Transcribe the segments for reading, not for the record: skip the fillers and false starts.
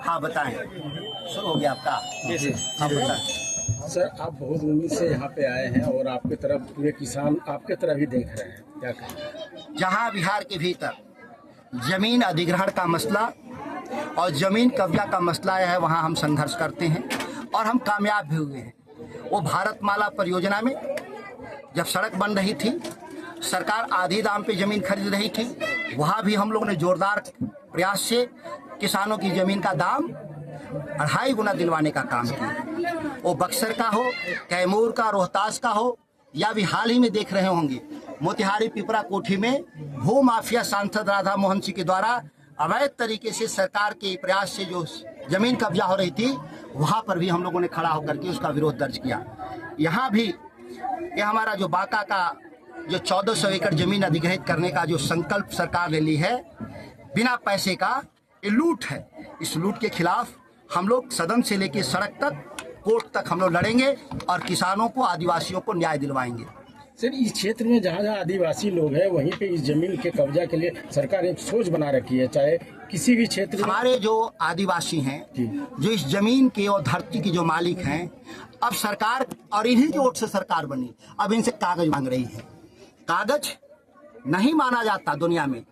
हाँ बताएं, शुरू हो गया आपका। जी आप बताएं। सर, आप बहुत उम्मीद से यहाँ पे आए हैं और आपके तरफ पूरे किसान आपके तरफ ही देख रहे हैं, क्या कहें? जहाँ बिहार के भीतर जमीन अधिग्रहण का मसला और जमीन कब्जा का मसला है, वहाँ हम संघर्ष करते हैं और हम कामयाब भी हुए हैं। वो भारतमाला परियोजना में जब सड़क बन रही थी, सरकार आधी दाम पे जमीन खरीद रही थी, वहाँ भी हम लोगों ने जोरदार प्रयास से किसानों की जमीन का दाम 2.5 गुना दिलवाने का काम किया। वो बक्सर का हो, कैमूर का, रोहतास का हो, या भी हाल ही में देख रहे होंगे मोतिहारी पिपरा कोठी में भू माफिया सांसद राधा मोहन सिंह के द्वारा अवैध तरीके से सरकार के प्रयास से जो जमीन कब्जा हो रही थी, वहाँ पर भी हम लोगों ने खड़ा होकर के उसका विरोध दर्ज किया। यहाँ भी ये हमारा जो बांका का जो 1400 एकड़ जमीन अधिग्रहित करने का जो संकल्प सरकार ने ली है बिना पैसे का, ये लूट है। इस लूट के खिलाफ हम लोग सदन से लेकर सड़क तक, कोर्ट तक हम लोग लड़ेंगे और किसानों को, आदिवासियों को न्याय दिलवाएंगे। सर, इस क्षेत्र में जहाँ जहाँ आदिवासी लोग हैं वहीं पे इस जमीन के कब्जा के लिए सरकार एक सोच बना रखी है, चाहे किसी भी क्षेत्र में। हमारे जो आदिवासी हैं, जो इस जमीन के और धरती की जो मालिक हैं, अब सरकार और इन्हीं के वोट से सरकार बनी, अब इनसे कागज मांग रही है। कागज नहीं माना जाता दुनिया में,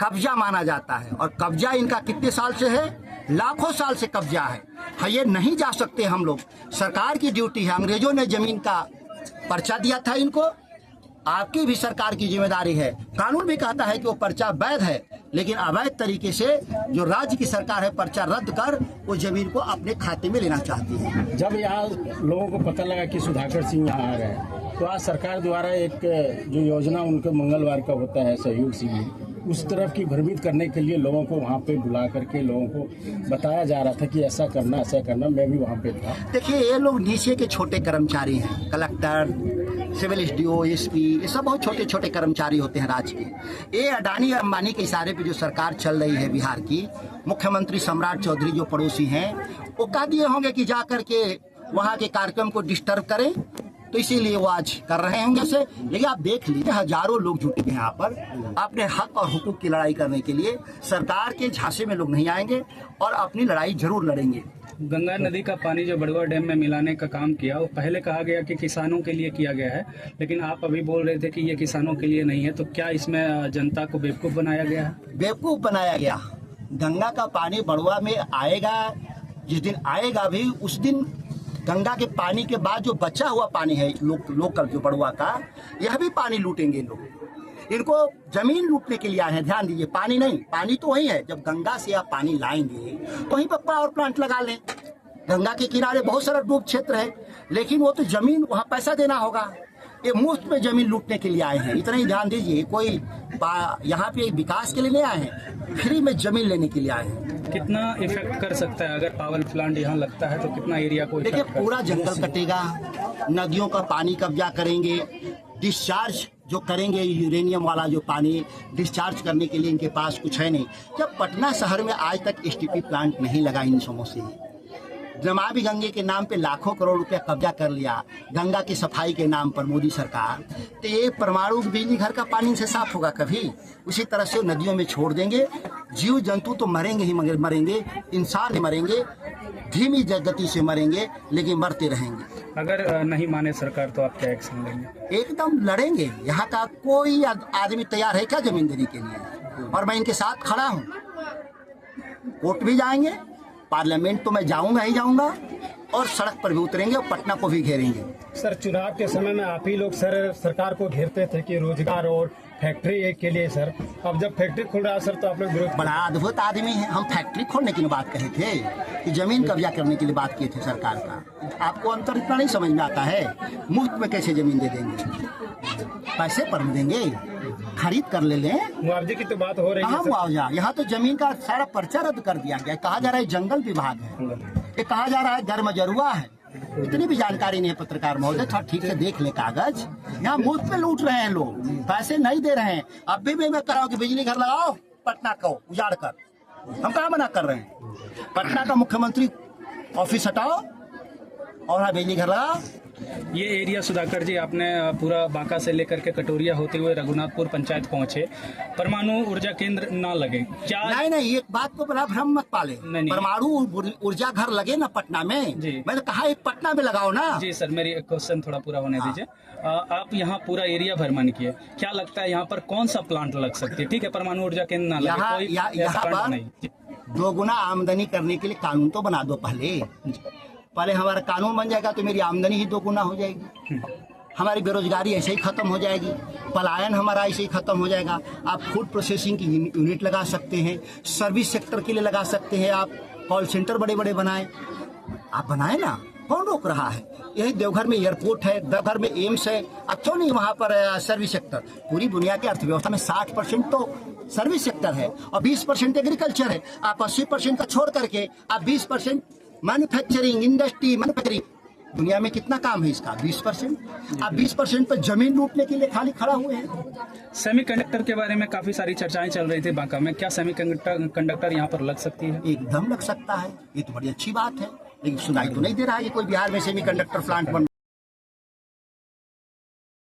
कब्जा माना जाता है। और कब्जा इनका कितने साल से है? लाखों साल से कब्जा है। ये नहीं जा सकते हम लोग, सरकार की ड्यूटी है। अंग्रेजों ने जमीन का पर्चा दिया था इनको, आपकी भी सरकार की जिम्मेदारी है। कानून भी कहता है कि वो पर्चा वैध है, लेकिन अवैध तरीके से जो राज्य की सरकार है पर्चा रद्द कर वो जमीन को अपने खाते में लेना चाहती है। जब यहाँ लोगों को पता लगा कि सुधाकर सिंह यहाँ आ रहे हैं, तो आज सरकार द्वारा एक जो योजना उनके मंगलवार का होता है सहयोग शिविर, उस तरफ की भ्रमित करने के लिए लोगों को वहाँ पे बुला करके लोगों को बताया जा रहा था कि ऐसा करना ऐसा करना। मैं भी वहाँ पे था। देखिए, ये लोग नीचे के छोटे कर्मचारी हैं, कलेक्टर, सिविल एसडीओ, एसपी, ये सब बहुत छोटे छोटे कर्मचारी होते हैं राज्य के। ये अडानी अंबानी के इशारे पे जो सरकार चल रही है बिहार की, मुख्यमंत्री सम्राट चौधरी जो पड़ोसी हैं, वो कह दिए होंगे कि जा करके वहाँ के कार्यक्रम को डिस्टर्ब करें, तो इसीलिए वो आज कर रहे होंगे से। लेकिन आप देख लीजिए, हजारों लोग जुटे हैं यहाँ पर अपने हक और हुकूक की लड़ाई करने के लिए। सरकार के झांसे में लोग नहीं आएंगे और अपनी लड़ाई जरूर लड़ेंगे। गंगा नदी का पानी जो बड़वा डैम में मिलाने का काम किया, वो पहले कहा गया कि किसानों के लिए किया गया है, लेकिन आप अभी बोल रहे थे कि ये किसानों के लिए नहीं है, तो क्या इसमें जनता को बेवकूफ़ बनाया गया है? बेवकूफ़ बनाया गया। गंगा का पानी बड़वा में आएगा, जिस दिन आएगा भी उस दिन गंगा के पानी के बाद जो बचा हुआ पानी है लोकल जो बड़ुआ का, यह भी पानी लूटेंगे लोग। इनको जमीन लूटने के लिए आए हैं। ध्यान दीजिए, पानी नहीं, पानी तो वही है। जब गंगा से आप पानी लाएंगे तो वहीं पर पावर प्लांट लगा लें। गंगा के किनारे बहुत सारा डूब क्षेत्र है, लेकिन वो तो जमीन, वहाँ पैसा देना होगा। ये मुफ्त में जमीन लूटने के लिए आए हैं, इतना ही ध्यान दीजिए। कोई यहाँ पे विकास के लिए नहीं आए हैं, फ्री में जमीन लेने के लिए आए हैं। कितना इफेक्ट कर सकता है अगर पावर प्लांट यहाँ लगता है, तो कितना एरिया को? देखिए, पूरा जंगल कटेगा, नदियों का पानी कब्जा करेंगे, डिस्चार्ज जो करेंगे यूरेनियम वाला जो पानी डिस्चार्ज करने के लिए इनके पास कुछ है नहीं। जब पटना शहर में आज तक एसटीपी प्लांट नहीं लगा इन समों से, नमामि गंगे के नाम पे लाखों करोड़ रुपया कब्जा कर लिया गंगा की सफाई के नाम पर मोदी सरकार, तो ये परमाणु बिजली घर का पानी से साफ होगा कभी? उसी तरह से नदियों में छोड़ देंगे। जीव जंतु तो मरेंगे ही मरेंगे, इंसान ही मरेंगे, धीमी गति से मरेंगे, लेकिन मरते रहेंगे। अगर नहीं माने सरकार तो आप क्या एक्शन लेंगे? एकदम लड़ेंगे। यहाँ का कोई आदमी तैयार है क्या जमीन देने के लिए? और मैं इनके साथ खड़ा हूँ। कोर्ट भी जाएंगे, पार्लियामेंट तो मैं जाऊंगा ही जाऊंगा, और सड़क पर भी उतरेंगे और पटना को भी घेरेंगे। सर, चुनाव के समय में आप ही लोग सरकार को घेरते थे कि रोजगार और फैक्ट्री के लिए। सर, अब जब फैक्ट्री खुल रहा है सर, तो आप लोग विरोध। बड़ा अद्भुत आदमी है। हम फैक्ट्री खोलने की बात कहे थे कि जमीन कब्जा करने के लिए बात किए थे सरकार का। आपको अंतर इतना नहीं समझ में आता है? मुफ्त में कैसे जमीन दे देंगे? पैसे पर देंगे, खरीद कर ले लें। मुआवजे की तो बात हो रही है। कहाँ मुआवजा? यहाँ तो जमीन का सारा पर्चा रद्द कर दिया गया। कहा जा रहा है जंगल विभाग है, ये कहा जा रहा है गर्मजरुआ है। इतनी भी जानकारी नहीं है पत्रकार महोदय, थोड़ा ठीक से देख ले कागज। यहाँ मुफ्त में लूट रहे हैं लोग, पैसे नहीं दे रहे हैं। अब भी मैं कह रहा हूँ कि बिजली घर लगाओ, पटना को उजाड़ कर। हम कहाँ मना कर रहे हैं? पटना का मुख्यमंत्री ऑफिस हटाओ और बिजली घर लगाओ, ये एरिया सुधाकर जी आपने पूरा बांका से लेकर के कटोरिया होते हुए रघुनाथपुर पंचायत पहुंचे, परमाणु ऊर्जा केंद्र ना लगे क्या? नहीं, एक बात को बड़ा भ्रम मत पाले। नहीं। परमाणु ऊर्जा घर लगे ना पटना में जी। मैंने कहा एक पटना में लगाओ ना। जी सर, मेरी क्वेश्चन थोड़ा पूरा होने दीजिए। आप यहाँ पूरा एरिया भ्रमण किए, क्या लगता है यहाँ पर कौन सा प्लांट लग सकती है? ठीक है, परमाणु ऊर्जा केंद्र ना लगे, कोई ऐसा यहाँ प्लांट नहीं। जी। पर दोगुना आमदनी करने के लिए कानून तो बना दो पहले हमारा कानून बन जाएगा तो मेरी आमदनी ही दोगुना हो जाएगी, हमारी बेरोजगारी ऐसे ही खत्म हो जाएगी, पलायन हमारा ऐसे ही खत्म हो जाएगा। आप फूड प्रोसेसिंग की यूनिट लगा सकते हैं, सर्विस सेक्टर के लिए लगा सकते हैं, आप कॉल सेंटर बड़े बड़े बनाए, आप बनाए ना, कौन रोक रहा है? यही देवघर में एयरपोर्ट है, देवघर में एम्स है, अब क्यों नहीं वहाँ पर सर्विस सेक्टर? पूरी दुनिया की अर्थव्यवस्था में 60% तो सर्विस सेक्टर है और 20% एग्रीकल्चर है। आप 80% का छोड़ करके आप 20% मैन्युफैक्चरिंग इंडस्ट्री मैन्युफैक्चरिंग, दुनिया में कितना काम है इसका? 20%। आप 20% पर जमीन लूटने के लिए खाली खड़ा हुए हैं। सेमीकंडक्टर के बारे में काफी सारी चर्चाएं चल रही थी बांका में, क्या सेमीकंडक्टर यहाँ पर लग सकती है? एकदम लग सकता है, ये तो बड़ी अच्छी बात है, लेकिन सुनाई तो नहीं दे रहा है कि कोई बिहार में सेमीकंडक्टर प्लांट बन